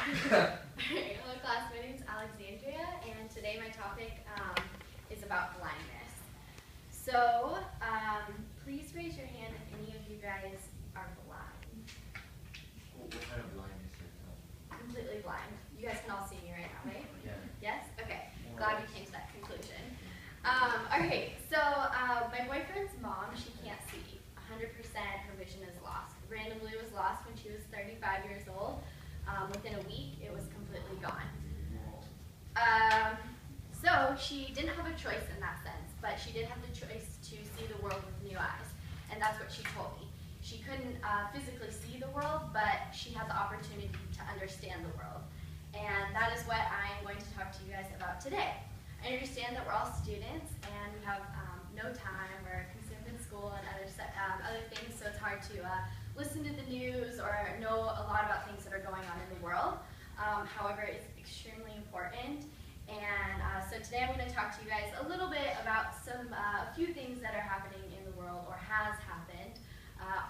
Hello class, my name is Alexandria, and today my topic is about blindness. So, please raise your hand if any of you guys are blind. What kind of blindness are you talking? Completely blind. You guys can all see me right now, right? Yeah. Yes? Okay. Glad you came to that conclusion. Alright, so my boyfriend's mom, she can't see. 100% her vision is lost. Randomly was lost when she was 35 years old. Within a week, it was completely gone. So she didn't have a choice in that sense, but she did have the choice to see the world with new eyes, and that's what she told me. She couldn't physically see the world, but she had the opportunity to understand the world, and that is what I'm going to talk to you guys about today. I understand that we're all students, and we have no time, we're consumed in school and other things, so it's hard to listen to the news or know a lot about things that are going on in the world. However, it's extremely important. And so today I'm going to talk to you guys a little bit about a few things that are happening in the world or has happened.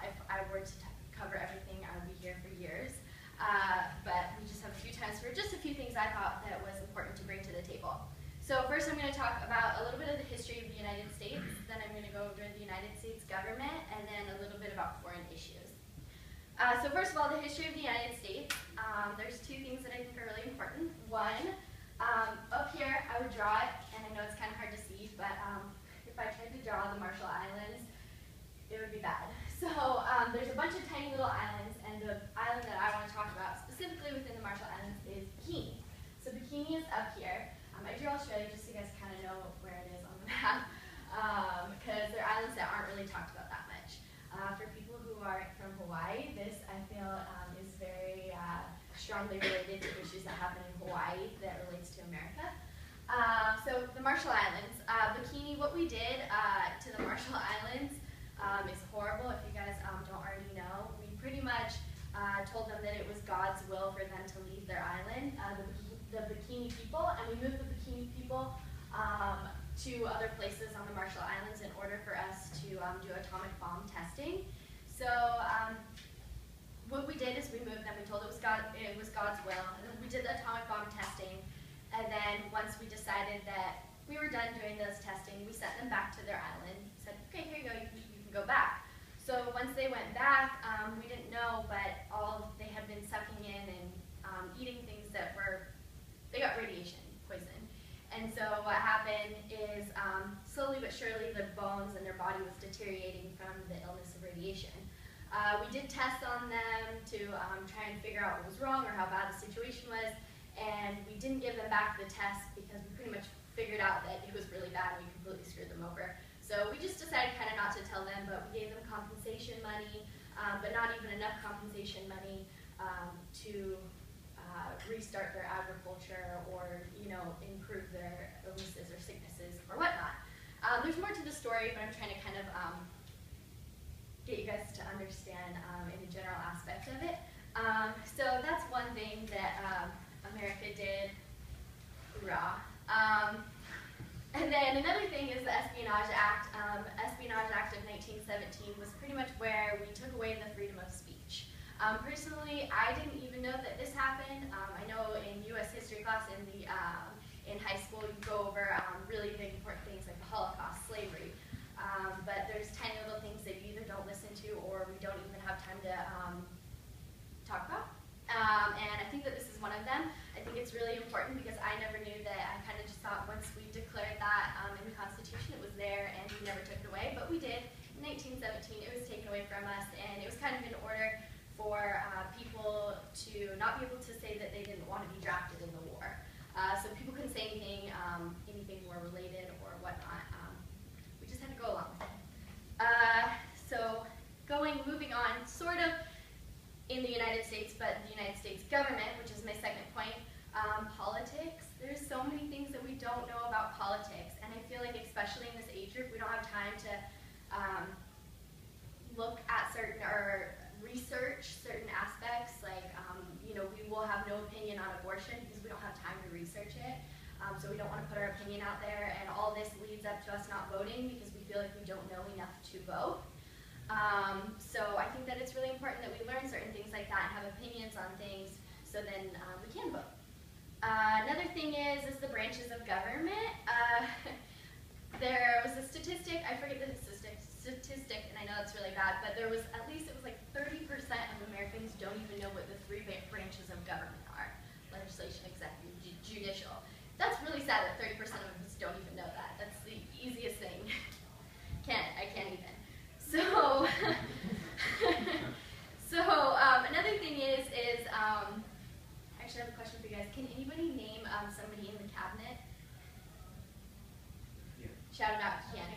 If I were to cover everything, I would be here for years. But we just have a few times for just a few things I thought that was important to bring to the table. So first I'm going to talk about a little bit of the history of the United States, then I'm going to go over the United States government, and then a little bit about foreign issues. So first of all, the history of the United States. There's two things that I think are really important. One, up here I would draw it, and I know it's kind of hard to see, but if I tried to draw the Marshall Islands, it would be bad. So there's a bunch of tiny little islands, and the island that I want to talk about specifically within the Marshall Islands is Bikini. So Bikini is up here. I drew Australia just so you guys kind of know where it is on the map, because they're islands that aren't really talked about that much. For people who are from Hawaii, this I feel is very strongly related to issues that happen in Hawaii that relates to America. So the Marshall Islands, Bikini, what we did to the Marshall Islands is horrible. If you guys don't already know, we pretty much told them that it was God's will for them to leave their island, the Bikini people, and we moved the Bikini people to other places on the Marshall Islands in order for us to do atomic bomb testing. So what we did is we moved them. We told it was God's will, and then we did the atomic bomb testing. And then once we decided that we were done doing those testing, we sent them back to their island. Said, okay, here you go, you can go back. So once they went back, we didn't know, but they had been sucking in and eating things that they got radiation poison. And so what happened is slowly but surely their bones and their body was deteriorating from the illness of radiation. We did tests on them to try and figure out what was wrong or how bad the situation was, and we didn't give them back the test because we pretty much figured out that it was really bad and we completely screwed them over. So we just decided kind of not to tell them, but we gave them compensation money, but not even enough compensation money to restart their agriculture or, improve their illnesses or sicknesses or whatnot. There's more to the story, but I'm trying to kind of get you guys to understand in the general aspect of it. So that's one thing that America did. Hoorah. And then another thing is the Espionage Act. Espionage Act of 1917 was pretty much where we took away the freedom of speech. Personally, I didn't even know that this happened. I know in U.S. history class in high school you go over really big important things like the Holocaust, slavery. But there's tiny little things that you either don't listen to or we don't even have time to talk about. And I think that this is one of them. I think it's really important because I never knew that. I kind of just thought once we declared that in the Constitution it was there and we never took it away, but we did. In 1917 it was taken away from us, and it was kind of in order for people to not be able to say that they didn't want to be drafted in the war. So people couldn't say anything war related or whatnot. We just had to go along with it. So moving on, sort of in the United States, but the United States government, which is my second point, politics. There's so many things that we don't know about politics, and I feel like especially in this age group, we don't have time to look at or research certain aspects, like, we will have no opinion on abortion because we don't have time to research it. So we don't want to put our opinion out there, and all this leads up to us not voting because we feel like we don't know enough to vote. So I think that it's really important that we learn certain things like that and have opinions on things so then we can vote. Another thing is the branches of government. There was a statistic, I forget the statistic, and I know that's really bad, but there was at least, it was like 30% of Americans don't even know what the three branches of government are: legislation, executive, judicial. That's really sad that 30% of us don't even know that. That's the easiest thing. I can't even. So, another thing is I actually have a question for you guys. Can anybody name somebody in the cabinet? Yeah. Shout it out if you can.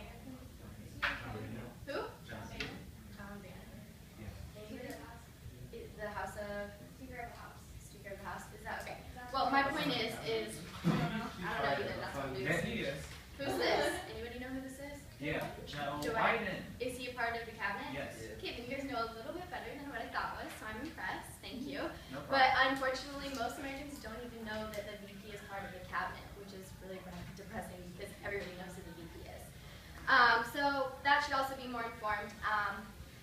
Who? John Cena. John Bannon. Yeah. Anybody? The House of Speaker of the House. Speaker of the House. Is that okay? Well, my point is I don't know either. That's what news. Yes, he is. Who's this? Anybody know who this is? Yeah, Joe Joe Biden. Is he a part of the cabinet? Yes. Okay, then you guys know a little bit better than what I thought was, so I'm impressed. Thank you. No problem. But unfortunately, most Americans don't even know that the VP is part of the cabinet, which is really depressing because everybody knows who the VP is. So that should also be more informed.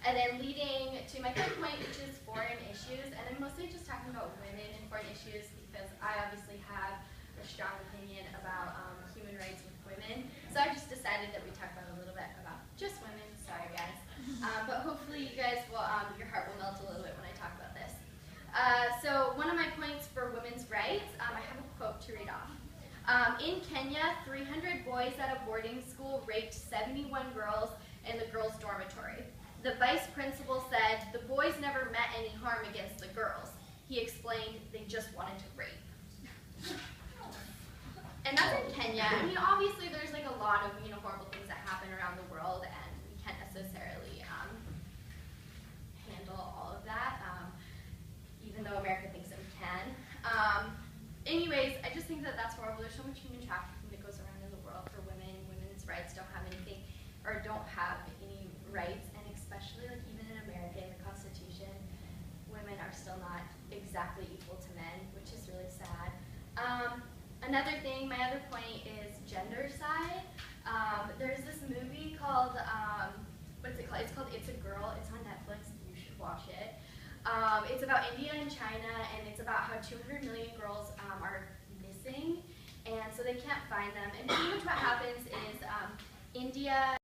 And then leading to my third point, which is foreign issues, and I'm mostly just talking about women and foreign issues because I obviously have a strong opinion about human rights with women. So I just decided that we talk about a little bit about just women. Sorry, guys. But hopefully you guys will, your heart will melt a little bit when I talk about this. So one of my points for women's rights, I have a quote to read off. In Kenya, 300 boys at a boarding school raped 71 girls in the girls' dormitory. The vice principal said the boys never meant any harm against the girls. He explained they just wanted to rape. And that's in Kenya. I mean, obviously there's like a lot of horrible things that happen around the world, and we can't necessarily handle all of that, even though America thinks that we can. Anyways, I just think that that's horrible. There's so much human trafficking that goes around in the world for women. Women's rights don't have anything, or don't have any rights, and especially like even in America, in the Constitution, women are still not exactly equal to men, which is really sad. Another thing, my other point is gender side. There's this movie called, what is it called? It's called It's a Girl. It's on Netflix. You should watch it. It's about India and China, and it's about how 200 million girls are missing, and so they can't find them. And pretty much what happens is India